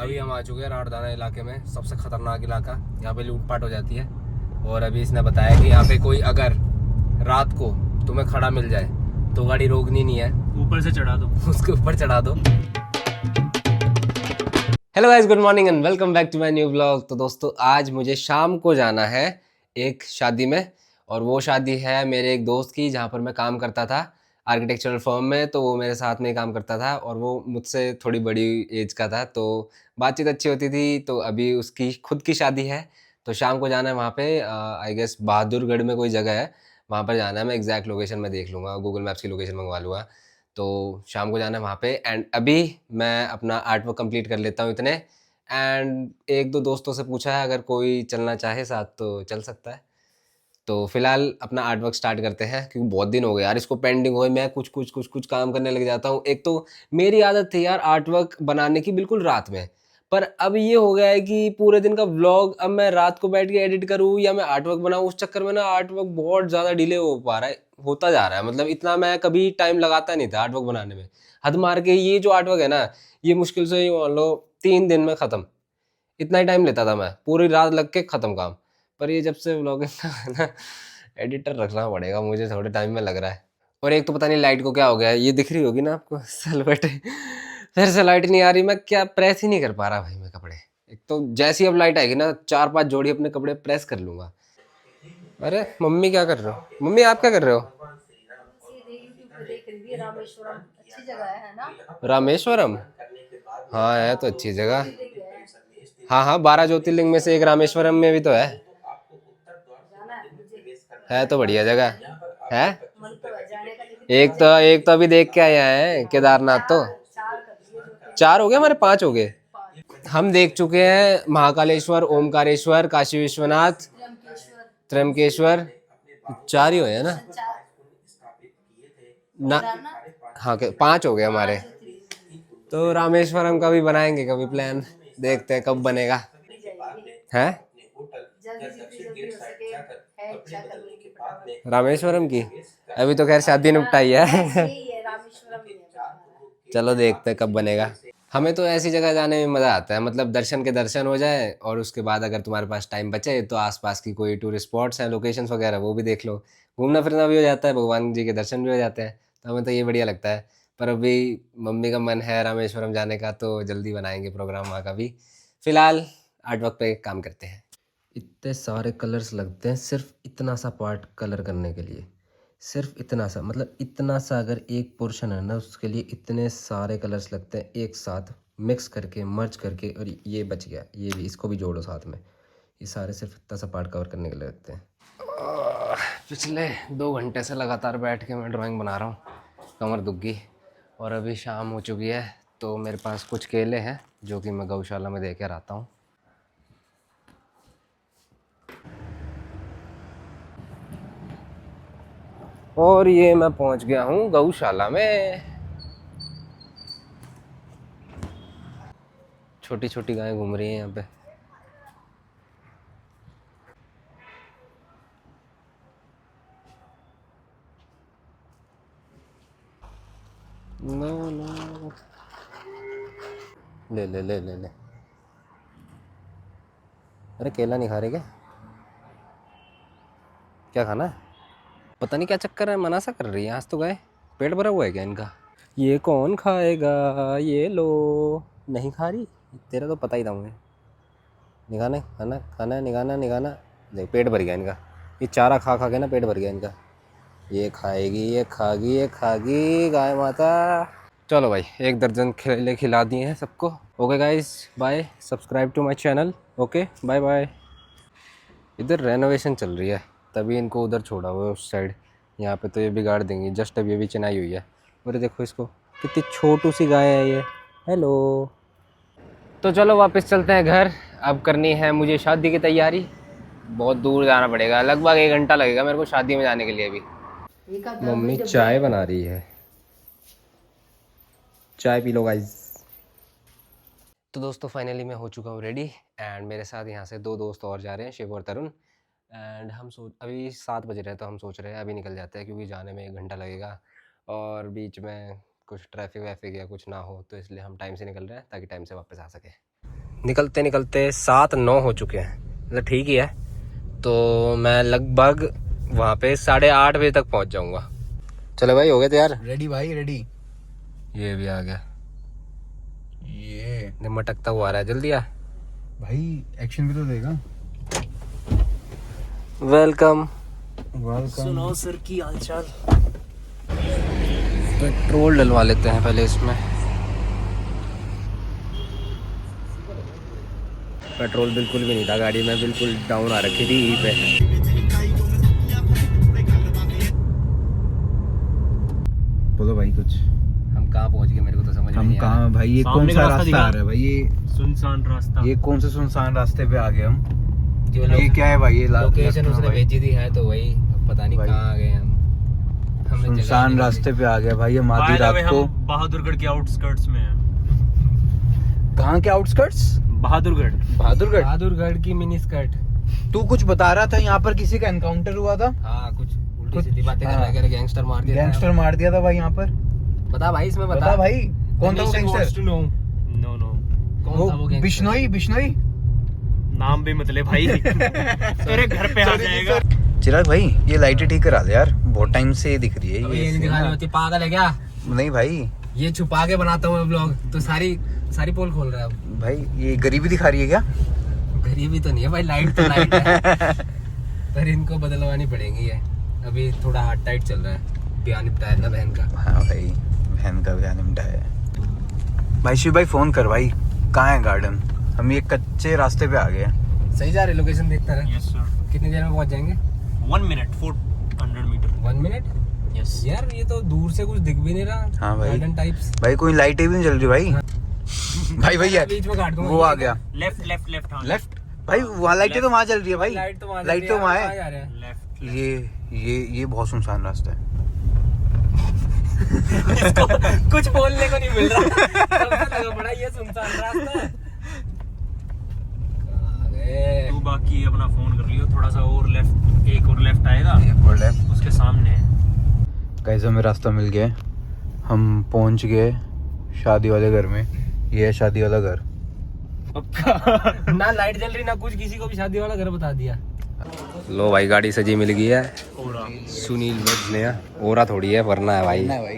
अभी हम आ चुके हैं राठदाना इलाके में, सबसे खतरनाक इलाका। यहाँ पे लूटपाट हो जाती है। और अभी इसने बताया कि यहाँ पे कोई अगर रात को तुम्हें खड़ा मिल जाए तो गाड़ी रोकनी नहीं है, ऊपर से चढ़ा दो, उसके ऊपर चढ़ा दो। Hello guys, good morning and welcome back to my new blog. तो दोस्तों, आज मुझे शाम को जाना है एक शादी में, और वो शादी है मेरे एक दोस्त की, जहाँ पर मैं काम करता था आर्किटेक्चरल फर्म में। तो वो मेरे साथ में ही काम करता था और वो मुझसे थोड़ी बड़ी एज का था, तो बातचीत अच्छी होती थी। तो अभी उसकी खुद की शादी है, तो शाम को जाना है वहाँ पे। आई गेस बहादुरगढ़ में कोई जगह है, वहाँ पर जाना है। मैं एग्जैक्ट लोकेशन में देख लूँगा, गूगल मैप्स की लोकेशन मंगवा लूँगा। तो शाम को जाना है वहाँ पे। एंड अभी मैं अपना आर्ट वर्क कंप्लीट कर लेता हूँ इतने। एंड एक दो दोस्तों से पूछा है, अगर कोई चलना चाहे साथ तो चल सकता है। तो फिलहाल अपना आर्ट वर्क स्टार्ट करते हैं, क्योंकि बहुत दिन हो गए यार इसको पेंडिंग हुए। मैं कुछ काम करने लग जाता हूँ। एक तो मेरी आदत थी यार आर्ट वर्क बनाने की बिल्कुल रात में, पर अब ये हो गया है कि पूरे दिन का व्लॉग अब मैं रात को बैठ के एडिट करूँ या मैं आर्ट वर्क बनाऊँ, उस चक्कर में ना आर्ट वर्क बहुत ज़्यादा डिले हो पा रहा है, होता जा रहा है। मतलब इतना मैं कभी टाइम लगाता नहीं था आर्ट वर्क बनाने में। हद मार के ये जो आर्ट वर्क है ना, ये मुश्किल से ही मान लो 3 दिन में ख़त्म। इतना ही टाइम लेता था मैं, पूरी रात लग के ख़त्म काम। पर ये जब से व्लॉगिंग का है ना, एडिटर रखना पड़ेगा मुझे, थोड़े टाइम में लग रहा है। और एक तो पता नहीं लाइट को क्या हो गया है, ये दिख रही होगी ना आपको सलवट। फिर से लाइट नहीं आ रही, मैं क्या प्रेस ही नहीं कर पा रहा भाई मैं कपड़े। एक तो जैसी अब लाइट आएगी ना, 4-5 जोड़ी अपने कपड़े प्रेस कर लूंगा। अरे मम्मी क्या कर रहे हो? मम्मी आप क्या कर रहे हो? सीधे यूट्यूब पे देख रही थी। रामेश्वरम अच्छी जगह है ना। रामेश्वरम? हाँ है तो अच्छी जगह। ज्योतिर्लिंग है। हाँ हाँ, 12 ज्योतिर्लिंग में से एक रामेश्वरम में भी तो है। जाना है मुझे, है मन तो तो है बढ़िया जाने जगह का, लेकिन है। मन तो है जाने का, लेकिन एक तो बजट एक तो अभी देख के आया है केदारनाथ। तो चार चार कर दिए ज्योतिर्लिंग। 4 हो गए हमारे, 5 हो गए। पाँच। हम देख चुके हैं महाकालेश्वर, ओमकारेश्वर, काशी विश्वनाथ, त्र्यंबकेश्वर, त्र्यंबकेश्वर। 4 ही हुए हैं ना? दर्शन चार। ना केदारनाथ हाँ, 5 हो गए हमारे। 5 ज्योतिर्लिंग। तो रामेश्वरम का भी बनाएंगे कभी प्लान, देखते हैं कब बनेगा। भी जाएंगे, है जल्दी जितनी जल्दी हो सके है इच्छा करने की फटाफट। रामेश्वरम की? अभी तो खैर शादी निपटाई बस है। यही है, रामेश्वरम ही है बस हमारा। चलो देखते हैं कब बनेगा। हमें तो ऐसी जगह जाने में मज़ा आता है, मतलब दर्शन के दर्शन हो जाए, और उसके बाद अगर तुम्हारे पास टाइम बचे तो आसपास की कोई टूरिस्ट स्पॉट्स हैं, लोकेशंस वगैरह, वो भी देख लो। घूमना फिरना भी हो जाता है, भगवान जी के दर्शन भी हो जाते हैं। तो हमें तो ये बढ़िया लगता है। पर अभी मम्मी का मन है रामेश्वरम जाने का, तो जल्दी बनाएंगे प्रोग्राम वहाँ का भी। फिलहाल आर्ट वर्क पे काम करते हैं। इतने सारे कलर्स लगते हैं सिर्फ इतना सा पार्ट कलर करने के लिए। सिर्फ इतना सा, मतलब इतना सा अगर एक पोर्शन है ना, उसके लिए इतने सारे कलर्स लगते हैं एक साथ मिक्स करके, मर्ज करके। और ये बच गया, ये भी, इसको भी जोड़ो साथ में। ये सारे सिर्फ इतना सा पार्ट कवर करने के लिए लगते हैं। पिछले 2 घंटे से लगातार बैठ के मैं ड्राइंग बना रहा हूँ, कमर दुख गई। और अभी शाम हो चुकी है, तो मेरे पास कुछ केले हैं जो कि मैं गौशाला में दे कर आता हूँ। और ये मैं पहुंच गया हूँ गौशाला में। छोटी छोटी गायें घूम रही हैं यहाँ पे। नो नो, ले ले ले ले ले। अरे केला नहीं खा रहे क्या? क्या खाना है? पता नहीं क्या चक्कर है, मना सा कर रही है। आज तो गए, पेट भरा हुआ है क्या इनका? ये कौन खाएगा? ये लो। नहीं खा रही? तेरा तो पता ही था मुझे। निगाना खाना, खाना है, निगाना निगाना। देख पेट भर गया इनका, ये चारा खा खा के ना पेट भर गया इनका। ये खाएगी, ये खागी, ये खागी गाय माता। चलो भाई, 1 दर्जन केले खिला दिए हैं सबको। Okay guys, bye. Subscribe to my channel. Okay bye bye. इधर रेनोवेशन चल रही है, तभी इनको उधर छोड़ा हुआ है उस साइड। यहाँ पे तो ये बिगाड़ देंगे, जस्ट अभी अभी चिनाई हुई है। और ये देखो इसको, कितनी छोटू सी गाय है ये। हेलो। तो चलो वापस चलते हैं घर। अब करनी है मुझे शादी की तैयारी। बहुत दूर जाना पड़ेगा, लगभग 1 घंटा लगेगा मेरे को शादी में जाने के लिए अभी। मम्मी चाय बना रही है, चाय पी लो गाइस। तो दोस्तों फाइनली मैं हो चुका हूँ रेडी। एंड मेरे साथ यहाँ से 2 दोस्त और जा रहे हैं, शिव और तरुण। एंड हम सोच, अभी 7 बज रहे हैं, तो हम सोच रहे हैं अभी निकल जाते हैं, क्योंकि जाने में 1 घंटा लगेगा। और बीच में कुछ ट्रैफिक वैफिक या कुछ ना हो, तो इसलिए हम टाइम से निकल रहे हैं ताकि टाइम से वापस आ सके। निकलते निकलते 7:09 हो चुके हैं, मतलब ठीक ही है। तो मैं लगभग वहाँ पे 8:30 बजे तक पहुँच जाऊँगा। चलो भाई, हो गए तैयार? रेडी भाई रेडी। ये भी आ गया, ये मटकता हुआ आ रहा है, जल्दी आ भाई, एक्शन भी तो देगा। वेलकम। वेलकम। सर की हालचाल। पेट्रोल डलवा लेते हैं पहले इसमें। पेट्रोल बिल्कुल भी नहीं था गाड़ी में, बिल्कुल डाउन आ रखी थी यहीं पे। बोलो भाई कुछ। हम कहाँ पहुँच गए, मेरे को तो समझ में हम नहीं आ रहा। कहाँ भाई, ये कौन सा रास्ता आ रहा है भाई? ये सुनसान रास्ता। ये कौन से सुनसान रास्ते पे आ गए हम? जो ये क्या है भाई? ये लोकेशन उसने भेजी थी है तो वही, पता नहीं भाई। कहाँ आ गए हम। हमें जगह सुनसान नहीं रास्ते पे आ गया भाई। ये आधी रात को। बहादुरगढ़ के आउटस्कर्ट्स में है। कहाँ के आउटस्कर्ट्स? बहादुरगढ़। बहादुरगढ़। बहादुरगढ़ की मिनी स्कर्ट। तू कुछ बता रहा था, यहाँ पर किसी का एनकाउंटर हुआ था। हाँ, कुछ उल्टी कुछ- सीधी बातें कर हाँ। रहा है, गैंगस्टर मार दिया। गैंगस्टर मार दिया था भाई यहाँ पर। बता भाई, इसमें बता भाई, कौन था वो गैंगस्टर? नो नो, कौन था वो गैंगस्टर? बिश्नोई। बिश्नोई नाम भी मतलब भाई तेरे घर पे आ जाएगा। चिराग भाई, ये लाइटें ठीक करा दे यार, बहुत टाइम से ये दिख रही है। अबे ये नहीं दिखानी होती, पागल है क्या? नहीं भाई, ये छुपा के बनाता हूँ मैं ब्लॉग, तो सारी पोल खोल रहा है अब। भाई ये गरीबी दिखा रही है क्या? गरीबी तो नहीं है भाई, लाइट तो लाइट है। पर इनको बदलवानी पड़ेगी ये, अभी थोड़ा हार्ड टाइट चल रहा है, बयान निपटाया ना बहन का। हाँ भाई, बहन का बयान निपटा है। भाई शिव भाई फोन कर भाई, कहाँ है गार्डन? हम ये कच्चे रास्ते पे आ गए हैं। सही जा रहे, लोकेशन देखता रहे। Yes sir. कितनी देर में पहुंच जाएंगे? 1 मिनट 400 मीटर। 1 मिनट? यस यार ये तो दूर से कुछ दिख भी नहीं रहा। हाँ भाई। Garden types. भाई कोई लाइटें भी नहीं चल रही भाई। भाई भैया बीच में काट दूंगा। वो आ गया। Left left left. हाँ लेफ्ट भाई, वहाँ लाइटें तो वहाँ चल रही है भाई। लाइट तो वहाँ है। जा रहे हैं। लेफ्ट। ये बहुत सुनसान रास्ता है। इसको कुछ बोलने को नहीं मिल रहा। तब से लगा पड़ा ये सुनसान रास्ता है। कहाँ गए? तू बाकी अपना फोन कर लियो, थोड़ा सा और लेफ्ट, एक और लेफ्ट आएगा एक और लेफ्ट। उसके सामने है। गाइस हमें रास्ता मिल गया, हम पहुंच गए शादी वाले घर में। ये है शादी वाला घर। ना लाइट जल रही ना कुछ, किसी को भी शादी वाला घर बता दिया। लो भाई, गाड़ी सजी मिल गई है। सुनील वेज ने ओरा थोड़ी है, वरना है भाई। भाई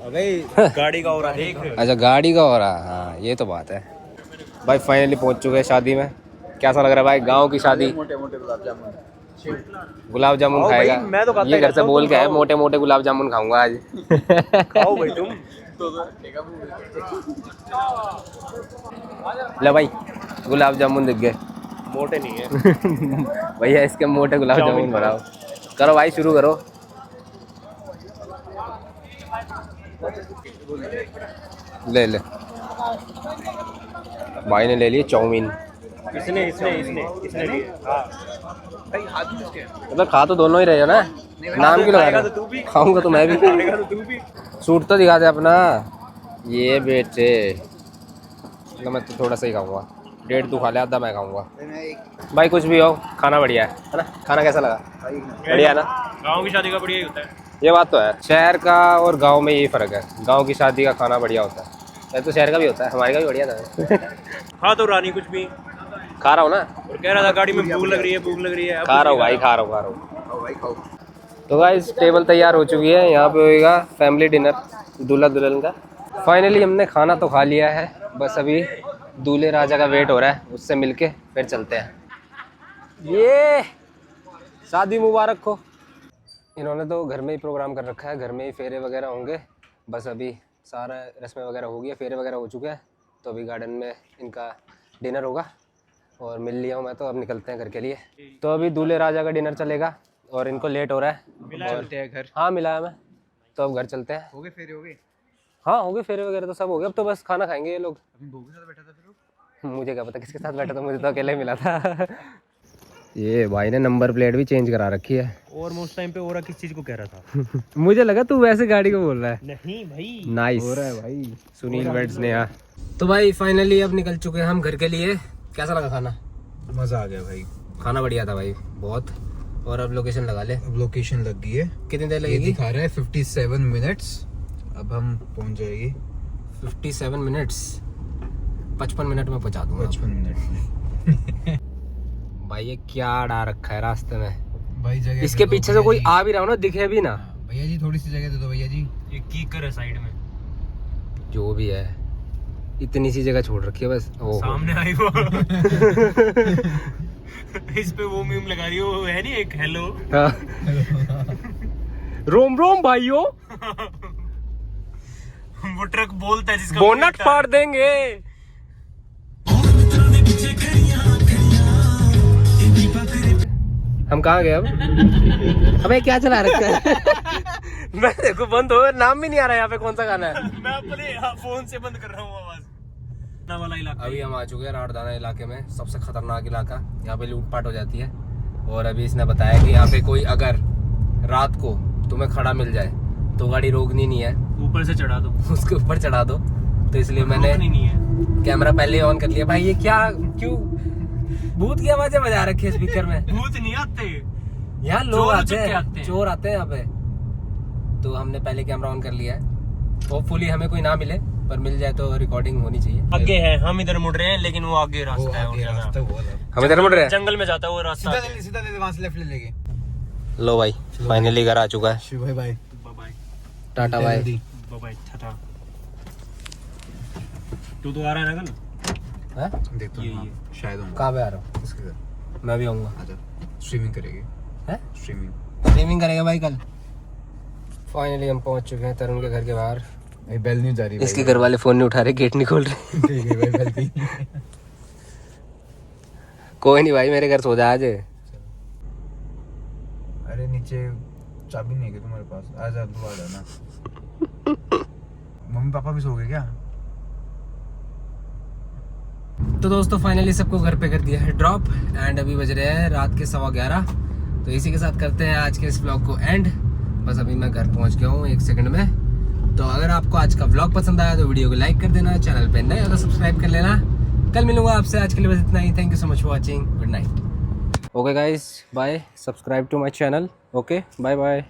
अबे गाड़ी का और देख। अच्छा, गाड़ी का हो रहा है। हाँ, ये तो बात है भाई। फाइनली पहुंच चुके हैं शादी में। कैसा लग रहा है भाई? गांव की शादी। मोटे मोटे गुलाब जामुन। गुलाब जामुन खाओ खाएगा? भाई, मैं तो खाता ये ही घर से रहता हूँ, बोल तुम के है, खाओ। मोटे मोटे गुलाब जामुन खाऊंगा आज। खाओ भाई तुम। ले भाई, गुलाब जामुन दिख गए। मोटे नहीं है भैया इसके मोटे गुलाब जामुन बनाओ। करो भाई, शुरू करो। ले ले भाई ने ले लिए चाउमीन। इसने इसने इसने इसने लिए। हाँ मतलब खा तो दोनों ही रहे हो ना, नाम क्यों लगा खाएगा रहे तो तू हो? भी। खाऊंगा तो मैं भी। खाएगा तो तू भी। सूट तो दिखा दे अपना। ये बेटे, मतलब मैं तो थोड़ा सा ही खाऊंगा। 1.5 तू खा ले, आधा मैं खाऊंगा। भाई कुछ भी हो, खाना बढ़िया है ना? खाना कैसा लगा? बढ़िया है ना? गाँव की शादी का बढ़िया ही होता है। ये बात तो है, शहर का और गांव में यही फ़र्क है। गांव की शादी का खाना बढ़िया होता है, तो शहर का भी होता है, हमारे का भी बढ़िया था। हाँ तो रानी कुछ भी खा रहा हूँ ना, और कह रहा था गाड़ी में भूख लग रही है, भूख लग रही है। अब खा रहा हूँ कुछ भाई, नहीं खा रहा हूँ। तो गाइस टेबल तैयार हो चुकी है, यहाँ पे होएगा फैमिली डिनर दूल्हा दुल्हन का। फाइनली हमने खाना तो खा लिया है, बस अभी दूल्हे राजा का वेट हो रहा है, उससे मिलके फिर चलते हैं। ये शादी मुबारक हो। इन्होंने तो घर में ही प्रोग्राम कर रखा है, घर में ही फेरे वगैरह होंगे। बस अभी सारा रस्में वगैरह हो गई, फेरे वगैरह हो चुके हैं, तो अभी गार्डन में इनका डिनर होगा और मिल लिया हूँ मैं, तो अब निकलते हैं घर के लिए। तो अभी दूल्हे राजा का डिनर चलेगा और इनको लेट हो रहा है। चलते हैं घर। हाँ मिला है मैं, तो अब घर चलते हैं। हो गए फेरे? हो गए। हाँ हो गए फेरे वगैरह तो सब हो गए, अब तो बस खाना खाएंगे ये लोग। अभी बहू के साथ बैठा था फिर वो? मुझे क्या पता किसके साथ बैठा था, मुझे तो अकेले मिला था। ये भाई ने नंबर प्लेट भी चेंज करा रखी है। और मैं उस टाइम पे और किस चीज को कह रहा था? मुझे लगा तू वैसे गाड़ी को बोल रहा है। नहीं भाई, नाइस हो रहा है भाई। सुनील वेड्स ने यहाँ। तो भाई फाइनली अब निकल चुके हैं हम घर के लिए। कैसा लगा खाना? मजा आ गया भाई, खाना बढ़िया था भाई बहुत। और अब लोकेशन लगा ले। अब लोकेशन लग गई है। कितनी देर ये लगेगी? दिखा रहा है 57 मिनट्स। अब हम पहुंच जाएगी। 57 मिनट्स। 55 मिनट में पहुंचा दूंगा 55 मिनट में भाई। ये क्या डाल रखा है रास्ते में भाई, जगह इसके पीछे से कोई आ भी रहा हो ना, दिखे भी ना। भैया जी थोड़ी सी जगह दे दो भैया जी। ये कीकर है साइड में, जो भी है इतनी सी जगह छोड़ रखी है बस। ओहो। सामने आई वो इस पे वो मीम लगा रही है, वो है नहीं एक हेलो। हाँ। रोम रोम भाइयों, वो ट्रक बोलता है जिसका बोनट फाड़ देंगे। हम कहाँ गए अब? अबे क्या चला रखा है? मैं देखो बंद हो, नाम भी नहीं आ रहा यहाँ पे कौन सा गाना है। मैं अपने फोन से बंद कर रहा हूँ आवाज वाला इलाका। अभी हम आ चुके हैं राठदाना इलाके में, सबसे खतरनाक इलाका। यहाँ पे लूटपाट हो जाती है। और अभी इसने बताया कि यहाँ पे कोई अगर रात को तुम्हें खड़ा मिल जाए तो गाड़ी रोकनी नहीं है, ऊपर से चढ़ा दो, उसके ऊपर चढ़ा दो। तो इसलिए मैंने रोकनी नहीं है। कैमरा पहले ऑन कर लिया। भाई ये क्या, क्यों भूत की आवाजें बजा रखी है स्पीकर में? भूत नहीं आते, यहाँ लोग चोर आते चुपके हैं, आते हैं। चोर आते हैं यहाँ पे। तो हमने पहले कैमरा ऑन कर लिया है। होपफुली हमें कोई ना मिले, पर मिल जाए तो रिकॉर्डिंग होनी चाहिए। आगे है, हम इधर मुड़ रहे हैं, लेकिन वो आगे रास्ता है और ज्यादा। हम इधर मुड़ रहे हैं। जंगल में जाता है वो रास्ता। सीधा ले वहां से लेफ्ट ले लेंगे। लो भाई, फाइनली घर आ चुका है। शिव भाई bye bye tata bye. Bye tata. तू तो आ रहा है ना कल? हैं? देखता हूँ, हाँ, शायद होगा कहाँ पे आ रहा हूँ? इसके घर। मैं भी आऊँगा। आजा, स्ट्रीमिंग करेंगे। हैं? स्ट्रीमिंग स्ट्रीमिंग करेगा भाई कल। फाइनली हम पहुंच चुके हैं तरुण के घर के बाहर। भाई बेल नहीं जा रही। इसके घर वाले फोन नहीं उठा रहे, गेट नहीं खोल रहे। ठीक है भाई, बेल की। कोई नहीं भाई, मेरे घर सो जा आज। अरे नीचे चाबी नहीं है क्या तुम्हारे पास? आजा तू, आ जाना। मम्मी पापा भी सो गए क्या? तो दोस्तों फाइनली सबको घर पे कर दिया है ड्रॉप, एंड अभी बज रहे हैं रात के 11:15। तो इसी के साथ करते हैं आज के इस व्लॉग को एंड। बस अभी मैं घर पहुंच गया हूँ 1 सेकंड में। तो अगर आपको आज का व्लॉग पसंद आया तो वीडियो को लाइक कर देना, चैनल पे नए हो तो सब्सक्राइब कर लेना। कल मिलूंगा आपसे, आज के लिए बस इतना ही। Thank you so much for watching, good night. Okay guys, bye, subscribe to my channel. Okay, bye bye.